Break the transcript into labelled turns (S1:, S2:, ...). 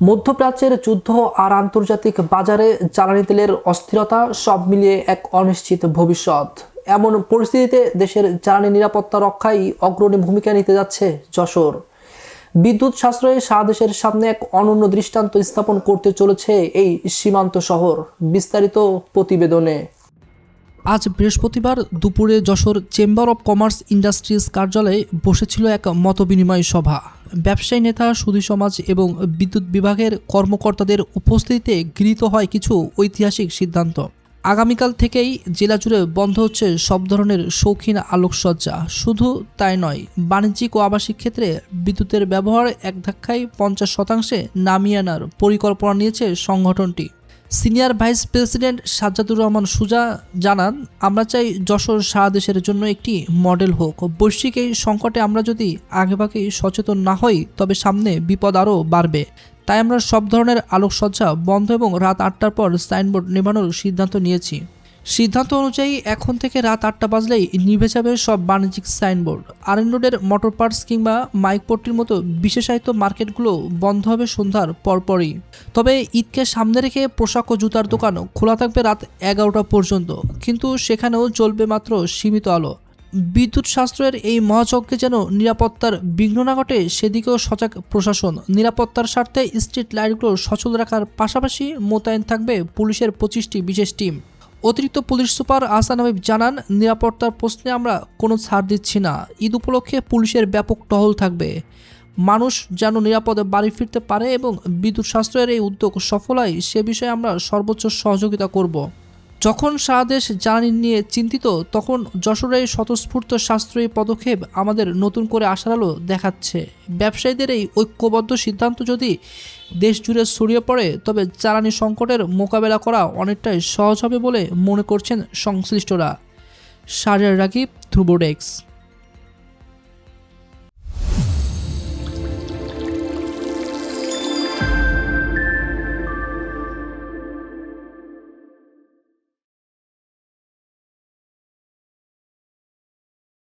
S1: মধ্যপ্রাচ্যের যুদ্ধ আর আন্তর্জাতিক বাজারে জ্বালানি তেলের অস্থিরতা সব মিলিয়ে এক অনিশ্চিত ভবিষ্যৎ। এমন পরিস্থিতিতে দেশের জ্বালানি নিরাপত্তা রক্ষায় অগ্রণী ভূমিকা নিতে যাচ্ছে যশোর। বিদ্যুৎ সাশ্রয়ে সারা দেশের সামনে এক অনন্য দৃষ্টান্ত স্থাপন করতে চলেছে এই সীমান্ত শহর। বিস্তারিত প্রতিবেদনে। আজ বৃহস্পতিবার দুপুরে Jessore chamber of commerce industries কার্যালয়ে বসেছিল এক মতবিনিময় সভা। ব্যবসায়ী নেতা, সুধী সমাজ এবং বিদ্যুৎ বিভাগের কর্মকর্তাদের উপস্থিতিতে গৃহীত হয় কিছু ঐতিহাসিক সিদ্ধান্ত। আগামীকাল থেকেই জেলা জুড়ে বন্ধ হচ্ছে সব ধরনের শৌখিন আলোকসজ্জা। শুধু তাই নয়, বাণিজ্যিক ও আবাসিক ক্ষেত্রে বিদ্যুতের ব্যবহার এক ধাক্কায় 50% নামিয়ে আনার পরিকল্পনা নিয়েছে সংগঠনটি। Senior vice president Sajjadur Rahman Suja জানান, আমরা চাই যশোর সারা দেশের জন্য একটি মডেল হোক। বৈশ্বিক এই সংকটে আমরা যদি আগেভাগেই সচেতন না হই তবে সামনে বিপদ আরও বাড়বে। তাই আমরা সব ধরনের আলোকসজ্জা বন্ধ এবং রাত 8টার পর সাইনবোর্ড নেভানোর সিদ্ধান্ত নিয়েছি। সিদ্ধান্ত অনুযায়ী এখন থেকে রাত 8টা বাজলেই নিভে যাবে সব বাণিজ্যিক সাইনবোর্ড। আরএন রোডের মোটর পার্টস কিংবা মাইকপট্টির মতো বিশেষায়িত মার্কেটগুলো বন্ধ হবে সন্ধ্যার পরপরই। তবে ঈদকে সামনে রেখে পোশাক ও জুতার দোকান খোলা থাকবে রাত 11টা পর্যন্ত, কিন্তু সেখানেও জ্বলবে মাত্র সীমিত আলো। বিদ্যুৎ সাশ্রয়ের এই মহাযজ্ঞে যেন নিরাপত্তার বিঘ্ন না ঘটে সেদিকেও সজাগ প্রশাসন। নিরাপত্তার স্বার্থে স্ট্রিট লাইটগুলো সচল রাখার পাশাপাশি মোতায়েন থাকবে পুলিশের 25টি বিশেষ টিম। অতিরিক্ত পুলিশ সুপার আহসান হাবিব জানান, নিরাপত্তার প্রশ্নে আমরা কোনো ছাড় দিচ্ছি না। ঈদ উপলক্ষে পুলিশের ব্যাপক টহল থাকবে। মানুষ যেন নিরাপদে বাড়ি ফিরতে পারে এবং বিদ্যুৎ সাশ্রয়ের এই উদ্যোগ সফল হয় সে বিষয়ে আমরা সর্বোচ্চ সহযোগিতা করব। যখন সারা দেশ জ্বালানি নিয়ে চিন্তিত, তখন যশোরের স্বতঃস্ফূর্ত সাশ্রয়ী পদক্ষেপ আমাদের নতুন করে আশার আলো দেখাচ্ছে। ব্যবসায়ীদের এই ঐক্যবদ্ধ সিদ্ধান্ত যদি দেশ জুড়ে ছড়িয়ে পড়ে তবে জ্বালানি সংকটের মোকাবেলা করা অনেকটাই সহজ হবে বলে মনে করছেন সংশ্লিষ্টরা। শাহরিয়ার রাকিব, ধ্রুব ডেস্ক।